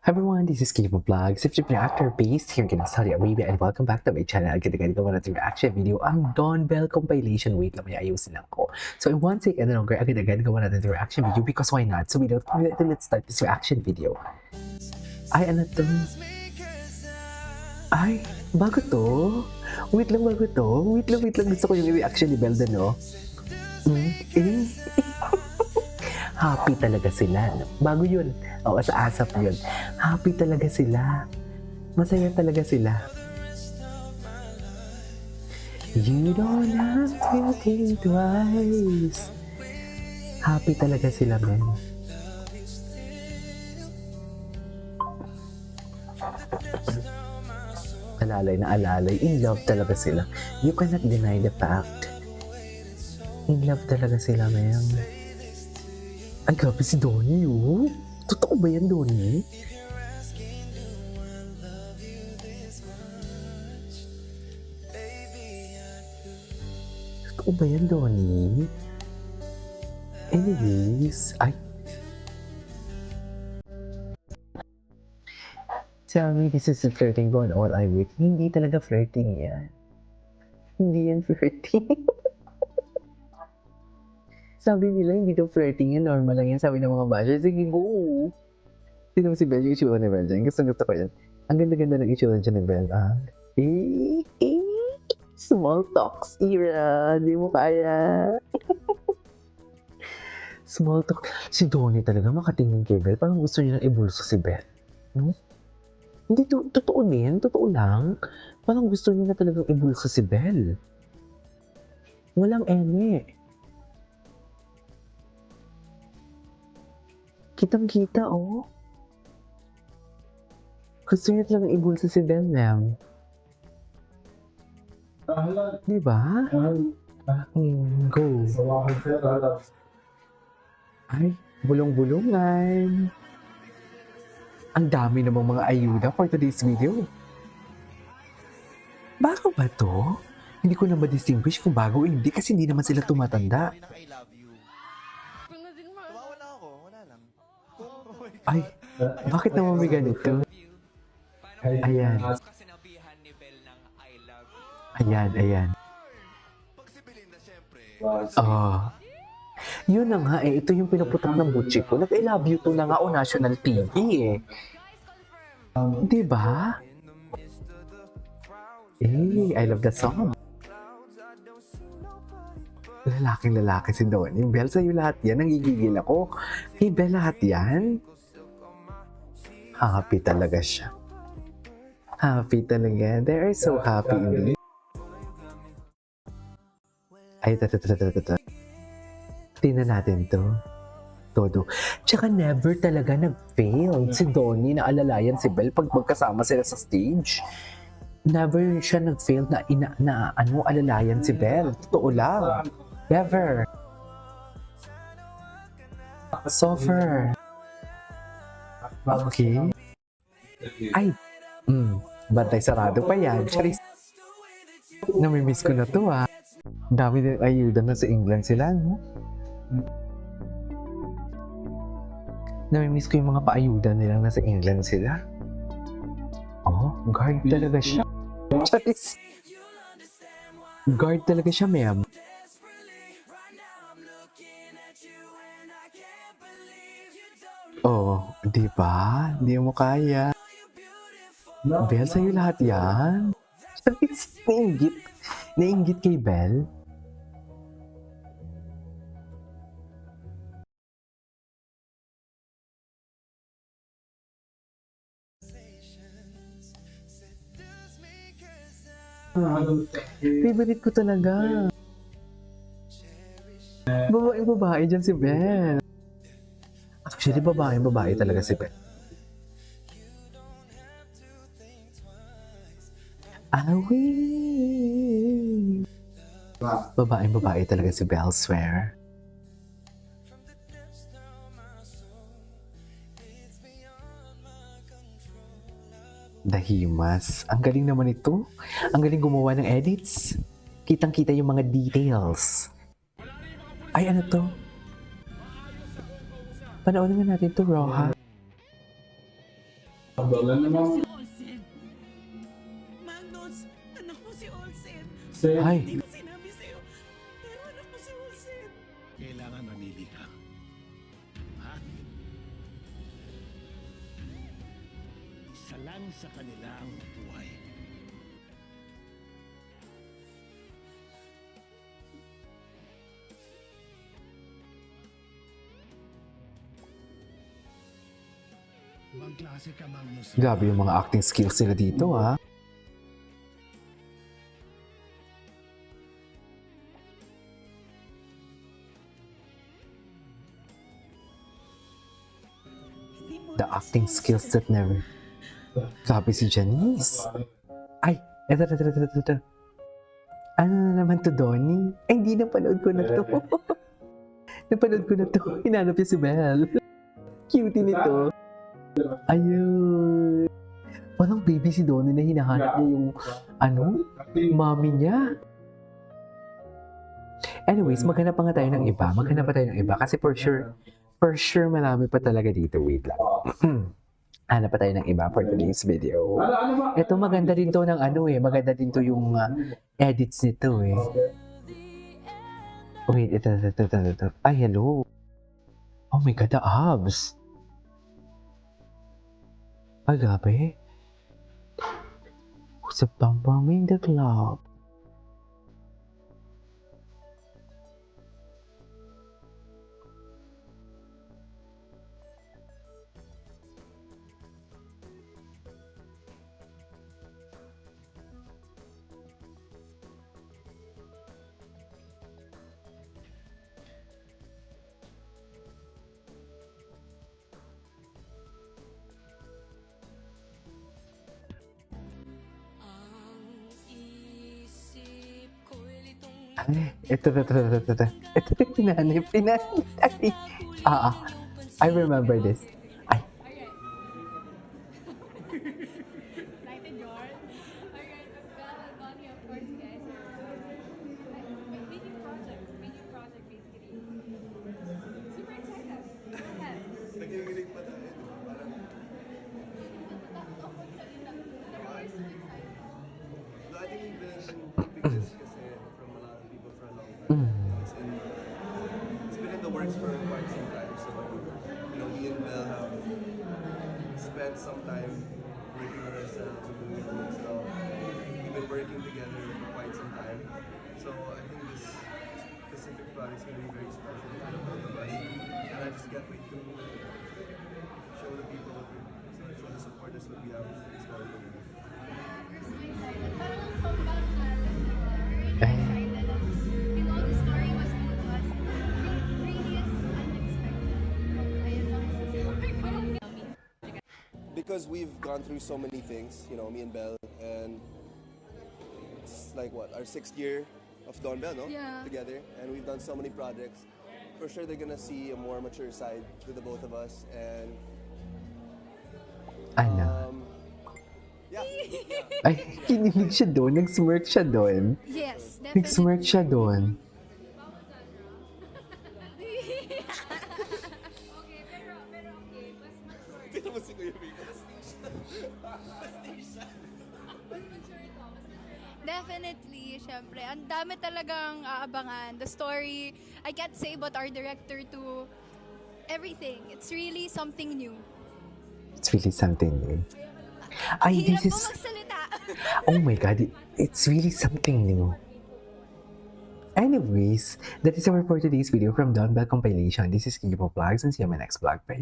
Hi everyone, this is Kiva Vlogs. If you're actor based here in Saudi Arabia and welcome back to my channel. Agad-agad gawa natin reaction video ang Dawn Bell compilation. Wait lang, may ayusin lang ko. So in one second longer, agad-agad gawa natin reaction video because why not? So without further ado, let's start this reaction video. Ay, ano to? Ay, bago to? Wait lang, bago to? Wait lang. Gusto ko yung reaction ni Belda, no? Happy talaga sila. Bago yun. Oo, sa ASAP yun. Happy talaga sila. Masaya talaga sila. You don't have to think twice. Happy talaga sila, men. Alalay na alalay. In love talaga sila. You cannot deny the fact. In love talaga sila, men. Ay, grabe si Donnie, oh. Totoo ba yan, Donnie? Totoo ba yan, Donnie? Anyways, ay. Tell me this is a flirting going on. I wait. Hindi talaga flirting yan. Hindi yan flirting. Sabi nila, hindi daw flirting yan, normal lang yan. Sabi ng mga bashers, sige, go! Sino si Belle, yung itsura ni Belle dyan? Gusto ko yan. Ang ganda-ganda ng itsura dyan ni Belle, ah. Small talks era, di mo kaya. Small talk. Si Donnie talaga makatingin kay Belle, parang gusto niya na ibulso si Belle. No? Hindi, totoo din, totoo lang. Parang gusto niya na talagang ibulso si Belle. Walang eme. Kitang-kita, oh. Gusto niya talagang ibulsa si Belle. Di ba? Go. Ay, bulong-bulungan. Ang dami namang mga ayuda for today's video. Bago ba to? Hindi ko na ma-distinguish kung bago o hindi kasi hindi naman sila tumatanda. Ay, bakit naman may ganito? Ayan. Ayan. Oh. Yun na nga eh, ito yung pinuputok ng butchi ko. Nag-I love you to na nga o national TV eh. Diba? I love that song. Lalaking lalaki si Donnie. Belle, sa'yo lahat yan. Nangigigil ako. Hey, Belle, lahat yan. Happy talaga siya. Happy talaga. They are so happy indeed. Ay, tingnan natin to. Todo. Tsaka never talaga nag-fail si Donnie na alalayan si Belle pag magkasama sila sa stage. Never siya nag-fail na alalayan si Belle. Totoo lang. Never. Suffer. Okay. Ay. Bantay sarado pa yan. Charis. Namimiss ko na to, ah. Dami din ayuda na sa England sila, no? Namimiss ko yung mga paayuda nilang nasa England sila. Oh, guard talaga siya. Charis. Guard talaga siya, ma'am. Oh, di ba? Hindi mo kaya. Belle, sa'yo lahat yan. Nainggit. Nainggit kay Belle. Favorite ko talaga. Babae dyan si Belle. Actually, babae talaga si Belle. Away. Babae talaga si Belle, swear. Dahimas. Ang galing naman ito. Ang galing gumawa ng edits. Kitang-kita yung mga details. Ay, ano to? Panoorin nga natin to, Roha. Abangan naman. Si Olsen. Manos, anak mo si Olsen. Ay, Hindi ko sinabi sa'yo, pero anak mo si Olsen. Kailangan mamili ka. Ha? Isa lang sa kanilang buhay. Ibang klase ka, Magnus. grabe yung mga acting skills nila dito, ha? Hindi mo The acting skills that never... Grabe si Janice. Ay, eto. Ano na naman to, Donnie? Ay, hindi, napanood ko na to. Napanood ko na to. Hinanap niya si Belle. Cutie nito. Ayun. Walang baby si Donnie na hinahanap niya yung, mommy niya. Anyways, maghanap pa nga tayo ng iba. Maghanap pa tayo ng iba. Kasi for sure, marami pa talaga dito. Wait lang. Hanap pa tayo ng iba for today's video. Ito maganda din to ng maganda din to yung edits nito eh. Wait, ito. Ay, hello. Oh my God, the abs. Ay, grabe. Who's a bum in the club? Ay, ito. Ito, pinanip. Ay, I remember this. Ay, Excited, Jordan? Alright, Belle and Bonnie, of course, guys. Making project basically. Super excited. Go ahead. Nagigilig pa tayo. Parang, Takot sa nila. Pero we're so excited. I think we've been big this kasi from a lot of people for a long time. It's been in the works for quite some time. So, me and Belle have spent some time working on ourselves and doing our own stuff. We've been working together for quite some time. So, I think this specific project is going to be very special for the both of us. And I just can't wait to show the people what we show the supporters what we have in this project. We're so excited. Parang ang comeback natin, di ba? We're Ay. really excited. You know, the story was told to us. Really is unexpected. Ayun lang masasabi ko. Because we've gone through so many things, me and Belle, and it's like our 6th year of Don Bell, no? Yeah. Together, and we've done so many projects. For sure, they're gonna see a more mature side to the both of us, and yeah. ay, kinilig siya doon. Nag-smirk siya doon. Yes, Nag-smirk siya doon. Okay, pero okay, mas mature. Tingnan mo si Kuya Rico. Mas mature ito. Definitely, syempre. Ang dami talagang aabangan. The story, I can't say but our director to everything. It's really something new. It's really something new. Ay, Hirap this po is... magsalita. Oh my God, it's really something new. Anyways, that is our for today's video from Don Bell Compilation. This is Kipo Vlogs and see you on my next vlog. Bye.